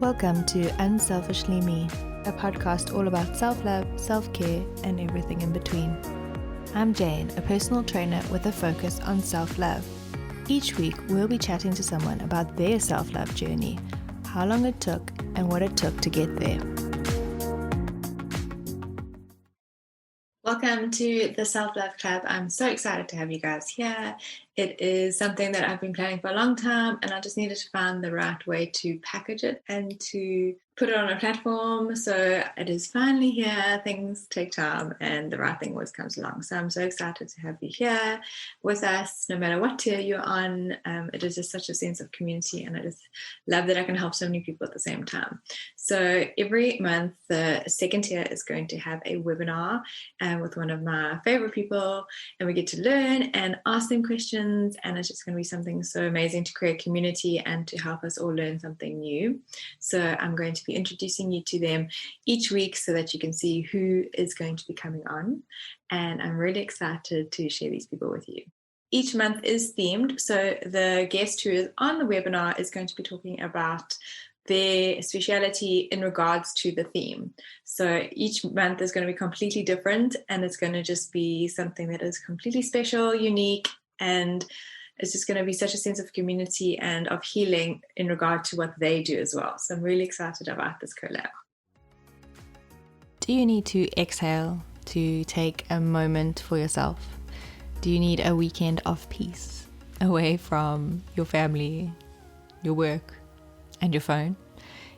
Welcome to Unselfishly Me, a podcast all about self-love, self-care, and everything in between. I'm Jane, a personal trainer with a focus on self-love. Each week, we'll be chatting to someone about their self-love journey, how long it took, and what it took to get there. Welcome to the Self-Love Club. I'm so excited to have you guys here. It is something that I've been planning for a long time, and I just needed to find the right way to package it and to put it on a platform. So it is finally here. Things take time, and the right thing always comes along. So I'm so excited to have you here with us, no matter what tier you're on. It is just such a sense of community, and I just love that I can help so many people at the same time. So every month, the second tier is going to have a webinar with one of my favorite people, and we get to learn and ask them questions. And it's just going to be something so amazing to create community and to help us all learn something new. So I'm going to be introducing you to them each week so that you can see who is going to be coming on. And I'm really excited to share these people with you. Each month is themed. So the guest who is on the webinar is going to be talking about their speciality in regards to the theme. So each month is going to be completely different, and it's going to just be something that is completely special, unique, and it's just going to be such a sense of community and of healing in regard to what they do as well. So I'm really excited about this collab. Do you need to exhale to take a moment for yourself? Do you need a weekend of peace away from your family, your work, and your phone?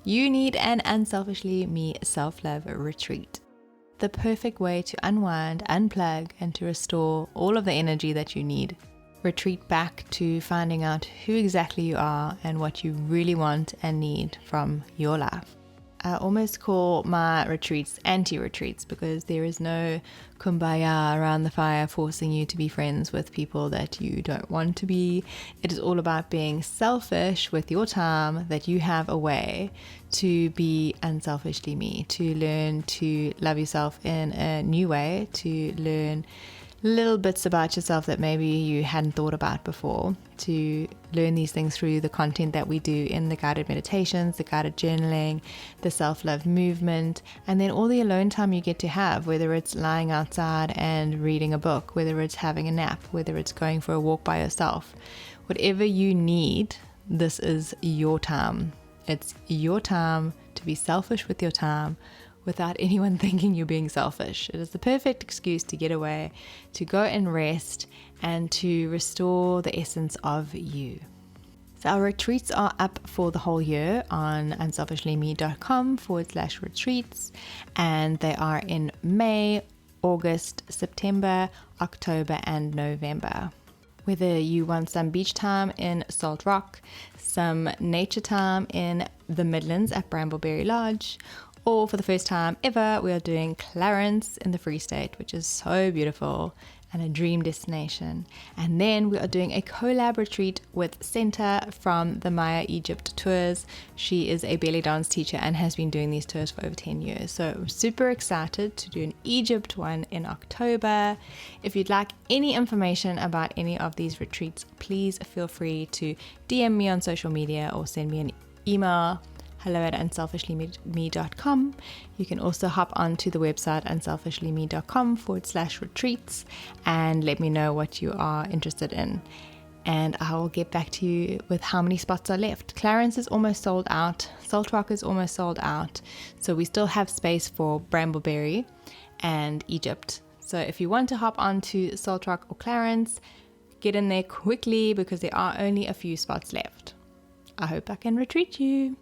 You need an Unselfishly Me self-love retreat. The perfect way to unwind, unplug, and to restore all of the energy that you need. Retreat back to finding out who exactly you are and what you really want and need from your life. I almost call my retreats anti-retreats because there is no kumbaya around the fire forcing you to be friends with people that you don't want to be. It is all about being selfish with your time that you have away to be unselfishly me, to learn to love yourself in a new way, to learn little bits about yourself that maybe you hadn't thought about before, to learn these things through the content that we do in the guided meditations, the guided journaling, the self-love movement, and then all the alone time you get to have, whether it's lying outside and reading a book, whether it's having a nap, whether it's going for a walk by yourself. Whatever you need, this is your time. It's your time to be selfish with your time without anyone thinking you're being selfish. It is the perfect excuse to get away, to go and rest, and to restore the essence of you. So our retreats are up for the whole year on unselfishlyme.com/retreats, and they are in May, August, September, October, and November. Whether you want some beach time in Salt Rock, some nature time in the Midlands at Brambleberry Lodge, or for the first time ever, we are doing Clarence in the Free State, which is so beautiful and a dream destination. And then we are doing a collab retreat with Senta from the Maya Egypt tours. She is a belly dance teacher and has been doing these tours for over 10 years. So I'm super excited to do an Egypt one in October. If you'd like any information about any of these retreats, please feel free to DM me on social media or send me an email, hello@unselfishlyme.com. You can also hop onto the website unselfishlyme.com/retreats and let me know what you are interested in. And I will get back to you with how many spots are left. Clarence is almost sold out. Salt Rock is almost sold out. So we still have space for Brambleberry and Egypt. So if you want to hop onto Salt Rock or Clarence, get in there quickly because there are only a few spots left. I hope I can retreat you.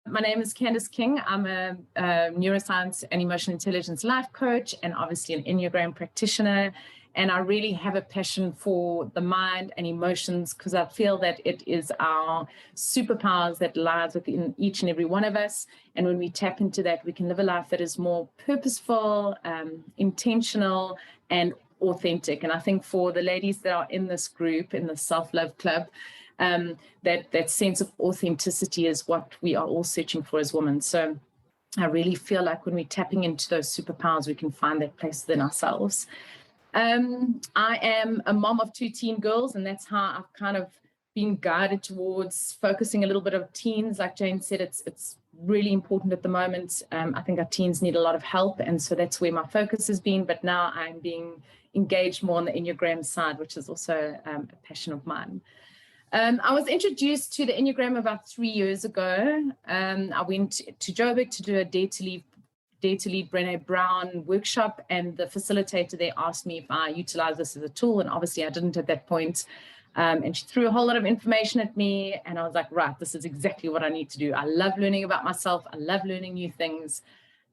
My name is Candice King. I'm a neuroscience and emotional intelligence life coach and obviously an Enneagram practitioner. And I really have a passion for the mind and emotions because I feel that it is our superpowers that lies within each and every one of us. And when we tap into that, we can live a life that is more purposeful, intentional, and authentic. And I think for the ladies that are in this group, in the Self-Love Club, that sense of authenticity is what we are all searching for as women. So I really feel like when we're tapping into those superpowers, we can find that place within ourselves. I am a mom of 2 teen girls, and that's how I've kind of being guided towards focusing a little bit of teens. Like Jane said, it's really important at the moment. I think our teens need a lot of help, and so that's where my focus has been. But now I'm being engaged more on the Enneagram side, which is also a passion of mine. I was introduced to the Enneagram about 3 years ago. I went to Joburg to do a Dare to Lead Brené Brown workshop, and the facilitator there asked me if I utilize this as a tool, and obviously I didn't at that point. And she threw a whole lot of information at me, and I was like, right, this is exactly what I need to do. I love learning about myself. I love learning new things.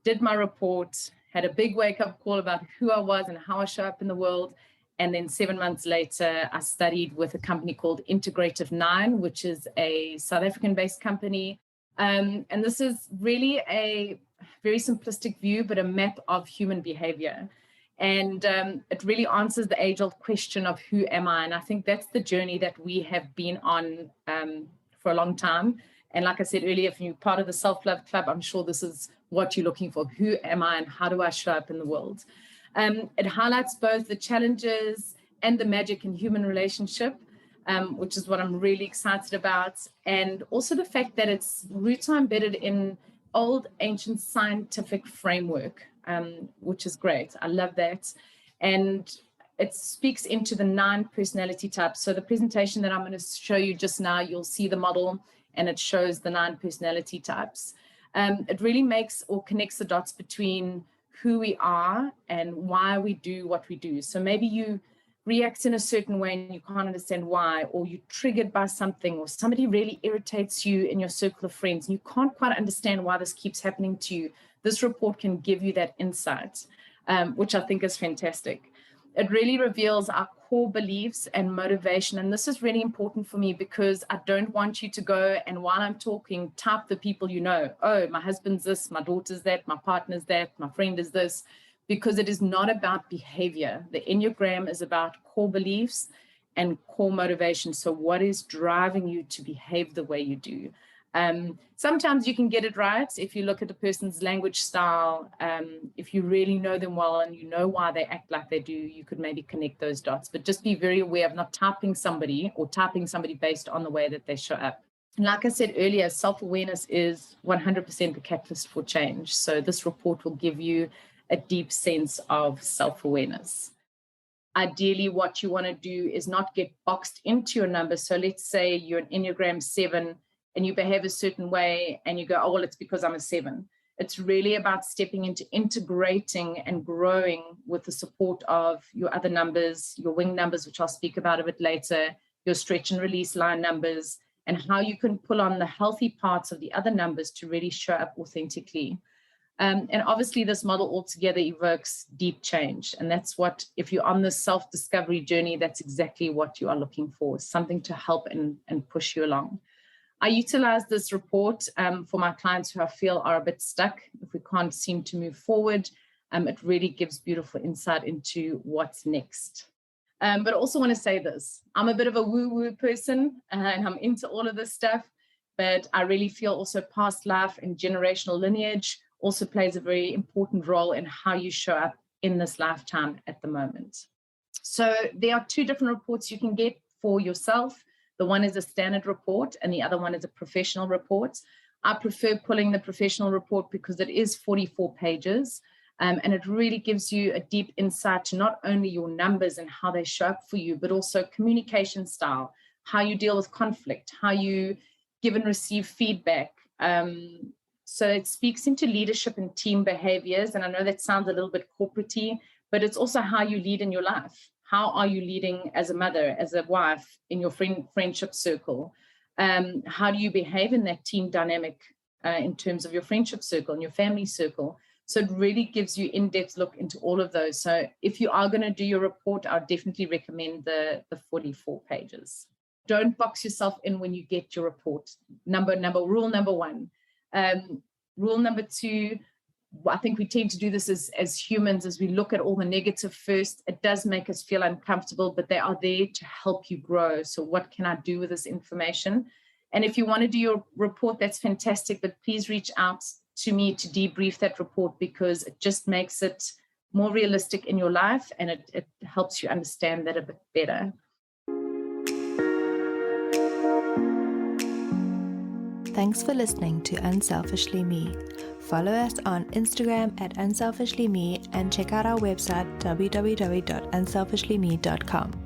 Did my report, had a big wake-up call about who I was and how I show up in the world. And then 7 months later, I studied with a company called Integrative 9, which is a South African-based company. And this is really a very simplistic view, but a map of human behavior. And it really answers the age-old question of who am I? And I think that's the journey that we have been on for a long time. And like I said earlier, if you're part of the Self-Love Club, I'm sure this is what you're looking for. Who am I and how do I show up in the world? It highlights both the challenges and the magic in human relationship, which is what I'm really excited about. And also the fact that its roots are embedded in old, ancient scientific framework, which is great. I love that. And it speaks into the 9 personality types. So the presentation that I'm going to show you just now, you'll see the model, and it shows the 9 personality types. It really makes or connects the dots between who we are and why we do what we do. So maybe you react in a certain way and you can't understand why, or you're triggered by something, or somebody really irritates you in your circle of friends and you can't quite understand why this keeps happening to you. This report can give you that insight, which I think is fantastic. It really reveals our core beliefs and motivation. And this is really important for me because I don't want you to go and while I'm talking, type the people you know. Oh, my husband's this, my daughter's that, my partner's that, my friend is this, because it is not about behavior. The Enneagram is about core beliefs and core motivation. So what is driving you to behave the way you do? Sometimes you can get it right if you look at a person's language style. If you really know them well and you know why they act like they do, you could maybe connect those dots. But just be very aware of not typing somebody based on the way that they show up. And like I said earlier, self-awareness is 100% the catalyst for change. So this report will give you a deep sense of self-awareness. Ideally, what you want to do is not get boxed into your number. So let's say you're an Enneagram 7 and you behave a certain way and you go, oh, well, it's because I'm a 7. It's really about stepping into integrating and growing with the support of your other numbers, your wing numbers, which I'll speak about a bit later, your stretch and release line numbers, and how you can pull on the healthy parts of the other numbers to really show up authentically. And obviously this model altogether evokes deep change. And that's what, if you're on this self-discovery journey, that's exactly what you are looking for, something to help and push you along. I utilize this report for my clients who I feel are a bit stuck. If we can't seem to move forward, it really gives beautiful insight into what's next. But I also want to say this, I'm a bit of a woo-woo person and I'm into all of this stuff, but I really feel also past life and generational lineage also plays a very important role in how you show up in this lifetime at the moment. So there are 2 different reports you can get for yourself. The one is a standard report and the other one is a professional report. I prefer pulling the professional report because it is 44 pages and it really gives you a deep insight to not only your numbers and how they show up for you, but also communication style, how you deal with conflict, how you give and receive feedback. So it speaks into leadership and team behaviors. And I know that sounds a little bit corporate-y, but it's also how you lead in your life. How are you leading as a mother, as a wife, in your friendship circle? How do you behave in that team dynamic in terms of your friendship circle and your family circle? So it really gives you in-depth look into all of those. So if you are going to do your report, I would definitely recommend the 44 pages. Don't box yourself in when you get your report. Rule number 1. Rule number 2, I think we tend to do this as humans, as we look at all the negative first. It does make us feel uncomfortable, but they are there to help you grow. So what can I do with this information? And if you want to do your report, that's fantastic, but please reach out to me to debrief that report because it just makes it more realistic in your life and it helps you understand that a bit better. Thanks for listening to Unselfishly Me. Follow us on Instagram at unselfishlyme and check out our website www.unselfishlyme.com.